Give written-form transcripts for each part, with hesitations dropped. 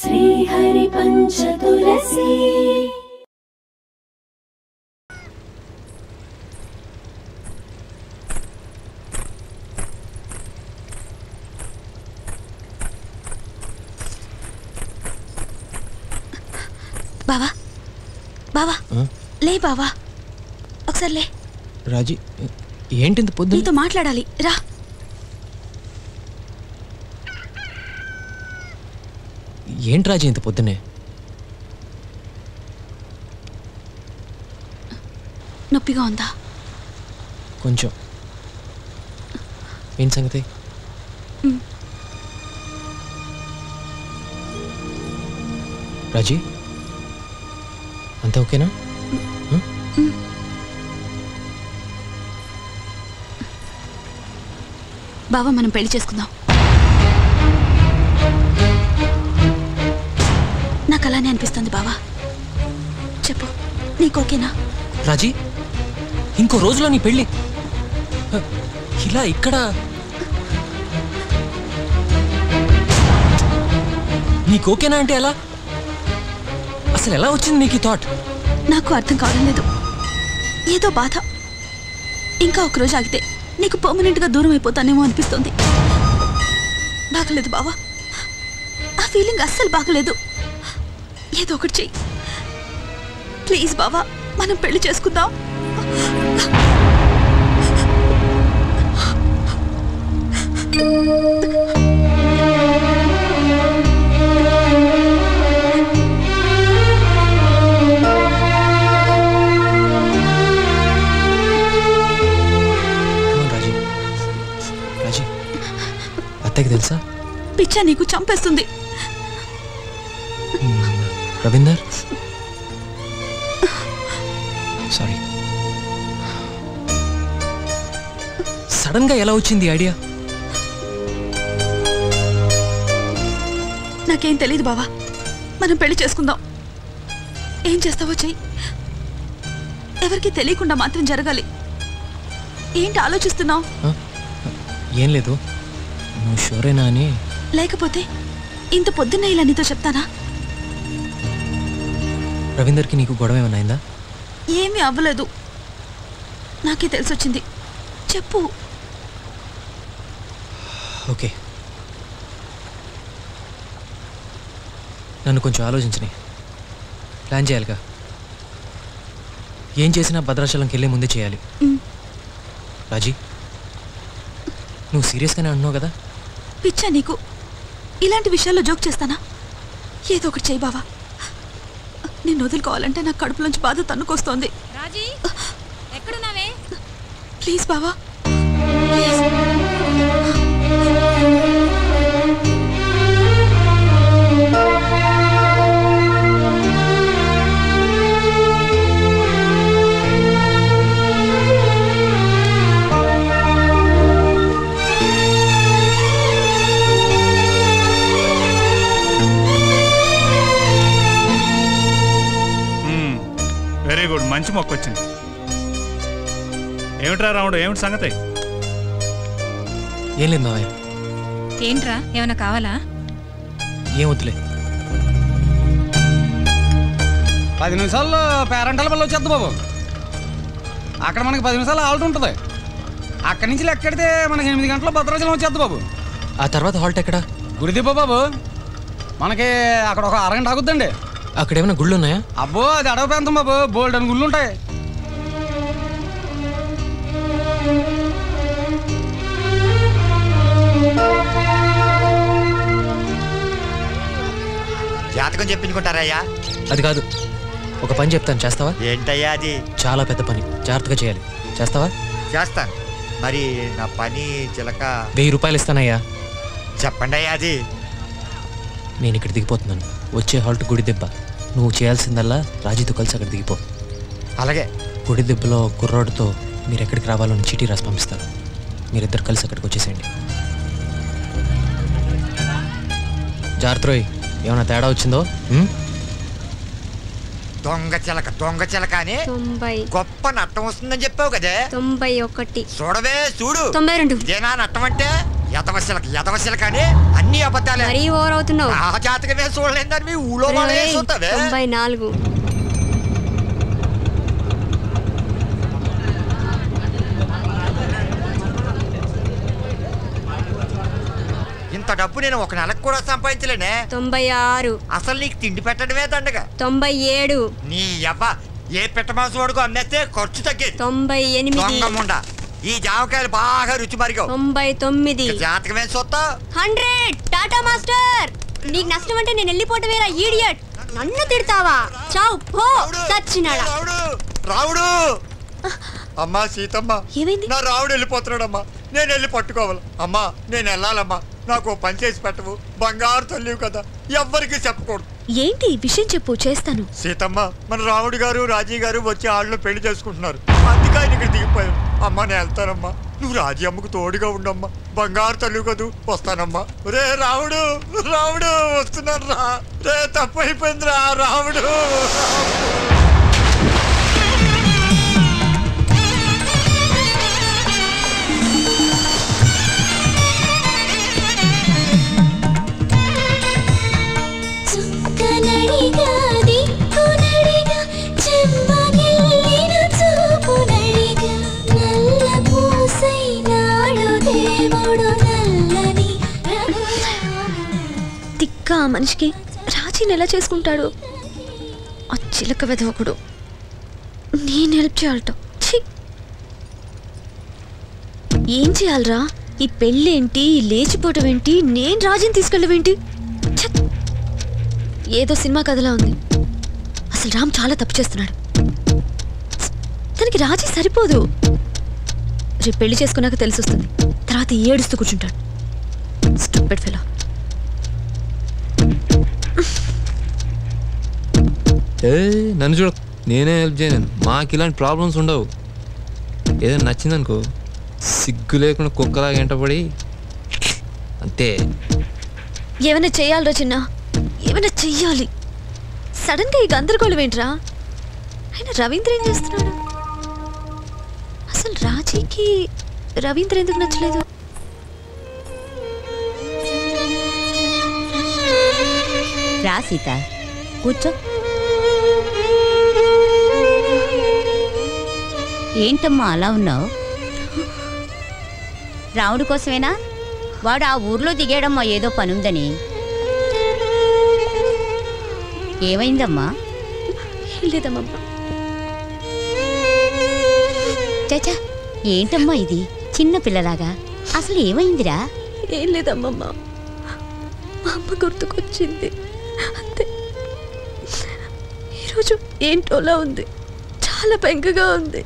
శ్రీహరి పంచతులసి బావా బావా లే బావా ఒకసారి లే. రాజీ ఏంటి పొద్దు నీతో మాట్లాడాలి రా. ఏంటి రాజీ ఇంత పొద్దునే? నొప్పిగా ఉందా? కొంచెం. ఏంటి సంగతి? రాజీ అంతా ఓకేనా? బావా మనం పెళ్లి చేసుకుందాం. నాకు అలానే అనిపిస్తుంది బావా. చెప్పు నీకు ఓకేనా? రాజీ ఇంకో రోజులో నీ పెళ్ళి, ఇలా ఇక్కడ నీకు ఓకేనా అంటే ఎలా? అసలు ఎలా వచ్చింది నీకు ఈ థాట్? నాకు అర్థం కావడం లేదు. ఏదో బాధ. ఇంకా ఒకరోజు ఆగితే నీకు పర్మనెంట్గా దూరం అయిపోతానేమో అనిపిస్తుంది. బాగలేదు బావా, ఆ ఫీలింగ్ అస్సలు బాగలేదు. ఏదో ఒకటి చెయ్యి ప్లీజ్ బావా, మనం పెళ్లి చేసుకుందాం. అత్తకి తెలుసా? పిచ్చా నీకు చంపేస్తుంది. రవీందర్ సారీ. సడన్ గా ఎలా వచ్చింది ఐడియా? నాకేం తెలియదు బావా, మనం పెళ్లి చేసుకుందాం. ఏం చేస్తావో చెయ్యి, ఎవరికి తెలియకుండా మాత్రం జరగాలి. ఏంటి ఆలోచిస్తున్నావు? ఏం లేదు, నువ్వు షూరేనా అని. లేకపోతే ఇంత పొద్దున్నే ఇలా నీతో చెప్తానా? రవీందర్కి నీకు గొడవ ఏమైనా అయిందా? ఏమీ అవ్వలేదు, నాకే తెలిసొచ్చింది. చెప్పు. ఓకే, నన్ను కొంచెం ఆలోచించని. ప్లాన్ చేయాలిగా. ఏం చేసినా భద్రాచలంకి వెళ్ళే ముందే చేయాలి. రాజీ నువ్వు సీరియస్గానే అంటున్నావు కదా? పిచ్చా నీకు? ఇలాంటి విషయాల్లో జోక్ చేస్తానా? ఏదో ఒకటి చెయ్యి బావా. నేను వదులుకోవాలంటే నాకు కడుపులోంచి బాధ తన్నుకొస్తోంది. రాజీ ఎక్కడున్నావే? ప్లీజ్ బావా ప్లీజ్. వెరీ గుడ్, మంచి మొక్క వచ్చింది. ఏమిట్రా రాముడు, ఏమిటి సంగతి? ఏం లేదు మావయ్య. ఏంట్రా, ఏమైనా కావాలా? ఏం వద్దులే. 10 నిమిషాల్లో పేరెంటల వల్ల వచ్చేద్దు బాబు. అక్కడ మనకి 10 నిమిషాలు ఆల్ట్ ఉంటుంది. అక్కడి నుంచి లెక్కెడితే మనకి 8 గంటల భద్రాచలం వచ్చేద్దు బాబు. ఆ తర్వాత హాల్ట్ ఎక్కడ? గుడిదిబ్బ బాబు. మనకి అక్కడ ఒక అరగంట ఆగుద్దండి. అక్కడ ఏమైనా గుళ్ళు ఉన్నాయా? అబ్బో అది అడవి ప్రాంతం బాబు, బోల్డ్ అని గుళ్ళు ఉంటాయి. జాతకం చెప్పించుకుంటారయ్యా? అది కాదు, ఒక పని చెప్తాను, చేస్తావా? ఏంటయ్యా అది? చాలా పెద్ద పని, జాగ్రత్తగా చేయాలి. చేస్తావా? చేస్తాను. మరి నా పని చిలక 1000 రూపాయలు ఇస్తానయ్యా. చెప్పండి అయ్యా అది. నేను ఇక్కడ దిగిపోతున్నాను, వచ్చే హాల్ట్ గుడి దెబ్బ. నువ్వు చేయాల్సిందల్లా రాజీతో కలిసి అక్కడ దిగిపో. అలాగే. గుడి దెబ్బలో కుర్రాడుతో మీరు ఎక్కడికి రావాలో అని చీటీ రాసి పంపిస్తారు. మీరిద్దరు కలిసి అక్కడికి వచ్చేసేయండి. జాగ్రత్త, ఏమైనా తేడా వచ్చిందో? దొంగ చిలక అని 90 గొప్ప నట్టం వస్తుందని చెప్పావు కదే. 91 చూడవే చూడు. 92 ఇదేనా నట్టం అంటే? ఎదవశల కానీ అన్ని అబద్ధాలే. మరీ ఓవర్ అవుతున్నావు. ఆ జాతకమే చూడలేదని మీ ఊళ్ళో 94. ఇంత డబ్బు నేను ఒక నెలకు కూడా సంపాదించలేనే. 96. అసలు నీకు తిండి పెట్టడమే దండగా. 97. నీ అబ్బ ఏ పెట్టమాసు వాడుకో అమ్మేస్తే ఖర్చు తగ్గేది. 98. ఈ జామకాయలు బాగా రుచి మరిగావు. 99. జాతకమే చూస్తా. 100. టాటా మాస్టర్. నీకు నష్టం అంటే నేను వెళ్ళిపోవటమేరా ఈడియట్. నన్ను తిడతావా? చావు పో సచ్చినాడా. రావుడు అమ్మా సీతమ్మ, నా రావుడు వెళ్ళిపోతున్నాడమ్మా. నేను వెళ్ళి పట్టుకోవాలి. అమ్మా నేను వెళ్ళాలమ్మా. నాకు పని చేసి పెట్టవు. బంగారు తల్లివి కదా, ఎవ్వరికి చెప్పకూడదు. ఏంటి విషయం చెప్పు, చేస్తాను. సీతమ్మ, మన రాముడు గారు రాజీ గారు వచ్చి ఆళ్ళు పెళ్లి చేసుకుంటున్నారు. అందుకే ఆయన ఇక్కడ దిగిపోయావు. అమ్మా నేను వెళ్తానమ్మా. నువ్వు రాజీ అమ్మకు తోడుగా ఉండమ్మా. బంగారు తల్లి కదూ. వస్తానమ్మా. రే రావుడు వస్తున్నాను రా. రే తప్పు అయిపోయిందిరా రావుడు. తిక్క ఆ మనిషికి రాజీని ఎలా చేసుకుంటాడు? ఆ చిలక వెదవకుడు. నేను హెల్ప్ చేయాలట. ఏం చేయాలరా? ఈ పెళ్ళేంటి, ఈ లేచిపోవటం ఏంటి, నేను రాజీని తీసుకెళ్ళవేంటి? ఏదో సినిమా కథలా ఉంది. అసలు రామ్ చాలా తప్పు చేస్తున్నాడు. తనకి రాజీ సరిపోదు. రేపు పెళ్లి చేసుకున్నాక తెలిసొస్తుంది. తర్వాత ఏడుస్తూ కూర్చుంటాడు. Stupid fellow. నన్ను చూడ, నేనే హెల్ప్ చేయను. మాకు ఇలాంటి ప్రాబ్లమ్స్ ఉండవు. ఏదైనా నచ్చిందనుకో సిగ్గు లేకుండా కుక్కలాగా ఎంటపడి అంతే. ఏమైనా చెయ్యాలరా చిన్న, ఏమైనా చెయ్యాలి. సడన్గా ఈ గందరగోళం ఏంట్రా? ఆయన రవీంద్ర ఏం చేస్తున్నాడు? అసలు రాజీకి రవీంద్ర ఎందుకు నచ్చలేదు? రా సీత, కూర్చో. ఏంటమ్మా అలా ఉన్నావు? రాముడి కోసమేనా? వాడు ఆ ఊర్లో దిగాడమ్మా, ఏదో పనుందని. ఏమైందమ్మా? లేదమ్మా. చచ్చా, ఏంటమ్మా ఇది చిన్న పిల్లలాగా? అసలు ఏమైందిరా? ఏం లేదమ్మమ్మ, మా అమ్మ గుర్తుకొచ్చింది అంతే. ఈరోజు ఏంటోలా ఉంది, చాలా బెంగగా ఉంది.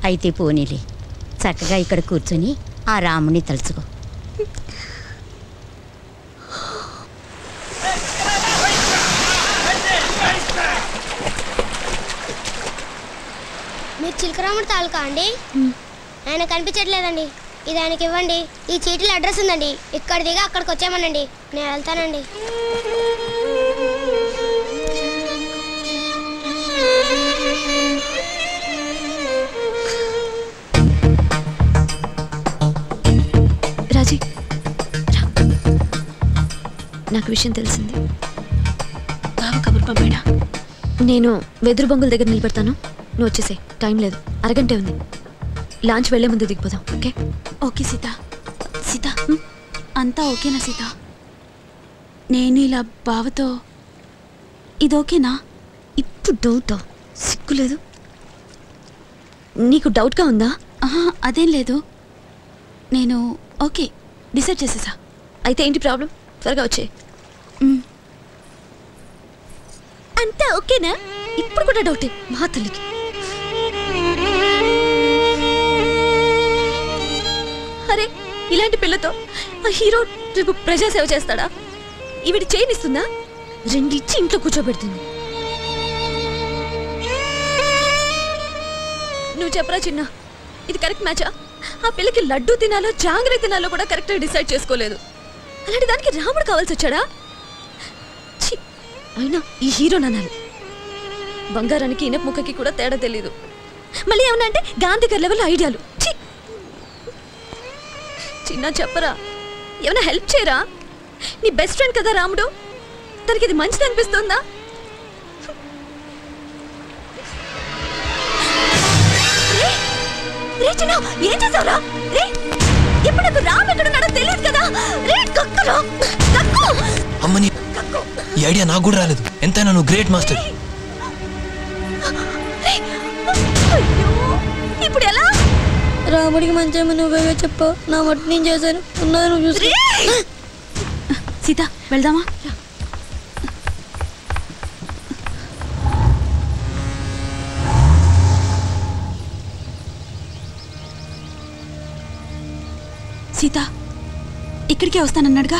అయితే పోనీలే, చక్కగా ఇక్కడ కూర్చొని ఆ రాముని తలుచుకో. మీరు చిలకరాముడి తాలూకా అండి? ఆయన కనిపించట్లేదండి. ఇది ఆయనకి ఇవ్వండి. ఈ చీటీలో అడ్రస్ ఉందండి. ఇక్కడ దిగా అక్కడికి వచ్చామనండి. నేను వెళ్తానండి. రాజీ, నాకు విషయం తెలిసింది. బావ కబురు పంపాడా? నేను వెదురు బొంగుల దగ్గర నిలబెడతాను, నువ్వు వచ్చేసే. టైం లేదు, అరగంటే ఉంది. లాంచ్ వెళ్లే ముందు దిగిపోదాం. ఓకే? ఓకే సీత. సీత, అంతా ఓకేనా సీత? నేను ఇలా బావతో ఇది ఓకేనా? ఇప్పుడు డౌటా? సిగ్గులేదు నీకు? డౌట్గా ఉందా? అదేం లేదు, నేను ఓకే డిసైడ్ చేసేసా. అయితే ఏంటి ప్రాబ్లం? త్వరగా వచ్చే. అంతా ఓకేనా? ఇప్పుడు కూడా డౌటే మా తల్లికి. అరే, ఇలాంటి పిల్లతో ఆ హీరో రేపు ప్రజాసేవ చేస్తాడా? ఈవిడి చేయనిస్తుందా? రెండిచ్చి ఇంట్లో కూర్చోబెడుతుంది. నువ్వు చెప్పరా చిన్న, ఇది కరెక్ట్ మ్యాచా? ఆ పిల్లకి లడ్డూ తినాలో జాంగ్రీ తినాలో కూడా కరెక్ట్గా డిసైడ్ చేసుకోలేదు. అలాంటి దానికి రాముడు కావాల్సి వచ్చాడా? అయినా ఈ హీరో నానాలి. బంగారానికి ఇనప ముక్కకి కూడా తేడా తెలీదు. మళ్ళీ ఏమన్నా అంటే గాంధీ గారి లెవెల్ ఐడియాలు. చిన్న చెప్పరా, ఏమైనా హెల్ప్ చేయరా? నీ బెస్ట్ ఫ్రెండ్ కదా రాముడు, తనకి ఇది మంచిది అనిపిస్తుందా? ఏం చేసావురా? ఇప్పుడు నాకు రామ్ ఎక్కడున్నాడో తెలియదు కదా. అమ్మని ఈ ఐడియా నాకు కూడా రాలేదు. ఎంతైనా నువ్వు గ్రేట్ మాస్టర్. ఇప్పుడు ఎలా? రాముడికి మంచి నువ్వే చెప్పావు, నా మట్టి నేను చేశాను. ఉన్నది నువ్వు చూసి. సీత వెళ్దామా? సీత ఇక్కడికే వస్తానన్నాడుగా.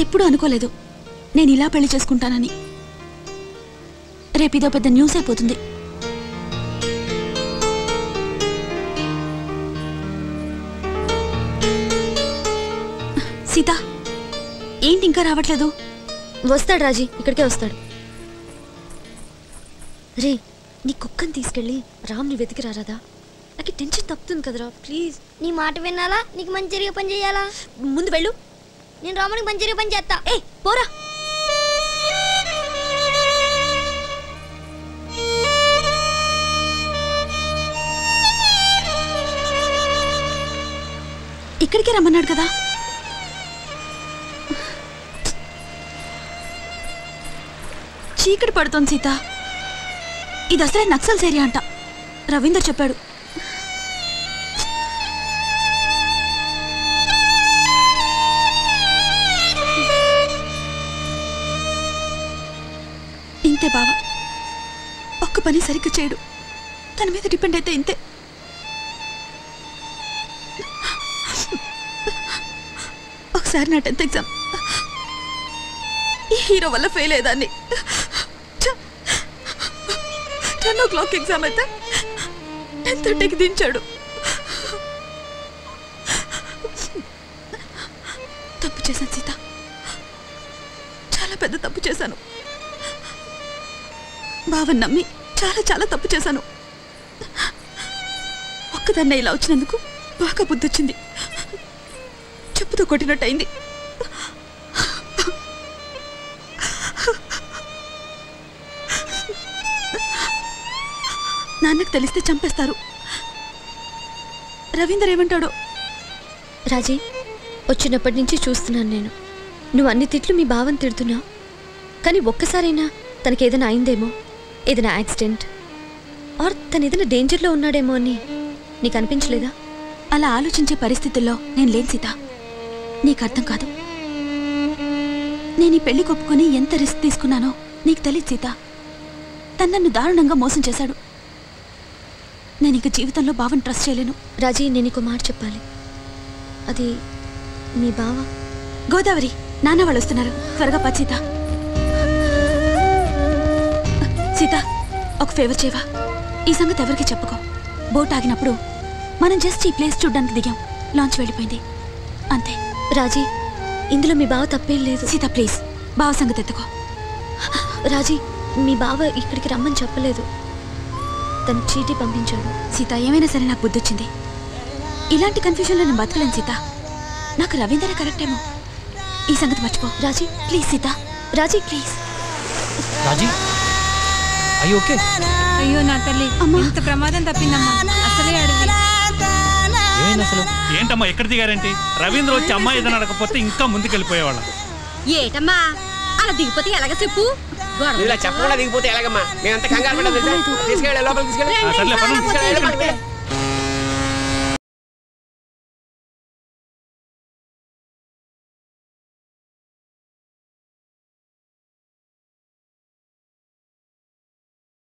ఎప్పుడు అనుకోలేదు నేను ఇలా పెళ్లి చేసుకుంటానని. రేపు ఇదో పెద్ద న్యూస్ అయిపోతుంది. సీత ఏంటి ఇంకా రావట్లేదు? వస్తాడు రాజీ, ఇక్కడికే వస్తాడు. రే నీ కుక్కని తీసుకెళ్ళి రామ్ని వెతికి రారాదా? నాకు టెన్షన్ తప్పుతుంది కదరా, ప్లీజ్. నీ మాట వినాలా? నీకు మంచి జరిగే పని చేయాలా? ముందు వెళ్ళు. నేను రాముడికి మంచి జరిగే పని చేస్తా. ఏ పోరా. ఇక్కడికే రమ్మన్నాడు కదా. చీకటి పడుతోంది సీత. ఇది అసలే నక్సల్స్ ఏరియా అంట, రవీందర్ చెప్పాడు. ఇంతే బావా, ఒక్క పని సరిగ్గా చేయడు. తన మీద డిపెండ్ అయితే ఇంతే. ఒకసారి నా 10th ఎగ్జామ్ ఈ హీరో వల్ల ఫెయిల్ అయ్యేదాన్ని. 10 o'clock ఎగ్జామ్ అయితే 10:30కి దించాడు. తప్పు చేశాను సీత, చాలా పెద్ద తప్పు చేశాను. బావని నమ్మి చాలా చాలా తప్పు చేశాను. ఒక్కదాన్నే ఇలా వచ్చినందుకు బాగా బుద్ధి వచ్చింది. చెప్పుతో కొట్టినట్టయింది. నాన్నకు తెలిస్తే చంపేస్తారు. రవీందర్ ఏమంటాడో? రాజీ వచ్చినప్పటి నుంచి చూస్తున్నాను నేను, నువ్వు అన్ని తిట్లు మీ బావని తిడుతున్నావు. కానీ ఒక్కసారైనా తనకి ఏదైనా అయిందేమో, ఏదైనా యాక్సిడెంట్ ఆర్ తను ఏదైనా డేంజర్లో ఉన్నాడేమో అని నీకు అనిపించలేదా? అలా ఆలోచించే పరిస్థితుల్లో నేను లేను సీత. నీకు అర్థం కాదు. నేను ఈ పెళ్లి కొప్పుకొని ఎంత రిస్క్ తీసుకున్నానో నీకు తెలియదు సీత. తను నన్ను దారుణంగా మోసం చేశాడు. నేను ఇంక జీవితంలో బావని ట్రస్ట్ చేయలేను. రాజీ నేను నీకు మాట చెప్పాలి. అది మీ బావ. గోదావరి నాన్న వాళ్ళు వస్తున్నారు, త్వరగా పద సీత. సీత ఒక ఫేవర్ చేయవా? ఈ సంగతి ఎవరికి చెప్పుకో. బోట్ ఆగినప్పుడు మనం జస్ట్ ఈ ప్లేస్ చూడ్డానికి దిగాం, లాంచ్ వెళ్ళిపోయింది అంతే. రాజీ ఇందులో మీ బావ తప్పేం లేదు. సీత ప్లీజ్ బావ సంగతి ఎత్తుకో. రాజీ మీ బావ ఇక్కడికి రమ్మని చెప్పలేదు, తను చీటీ పంపించాడు. సీత ఏమైనా సరే నాకు బుద్ధి వచ్చింది. ఇలాంటి కన్ఫ్యూజన్లో నేను బతకలేను సీత. నాకు రవీందరే కరెక్ట్ ఏమో. ఈ సంగతి మర్చిపో. రాజీ ప్లీజ్ సీత. రాజీ ప్లీజ్. రాజీ అయ్యి ఓకే. అయ్యో నా తల్లి, ఇంత ప్రమాదం తప్పిందమ్మా. అసలే అడిగి అసలు ఏంటమ్మా ఎక్కడ దిగారేంటి? రవీంద్ర వచ్చి అమ్మాయి ఏదైనా అడగకపోతే ఇంకా ముందుకెళ్ళిపోయేవాళ్ళం. ఏటమ్మా అలా దిగిపోతే ఎలాగ చెప్పు? ఇలా చెప్పకుండా దిగిపోతే ఎలాగమ్మా? మేమంతా కంగారు పడ్డాం. తీసుకెళ్ళి లోపలికి తీసుకెళ్ళి. సర్లే పనులు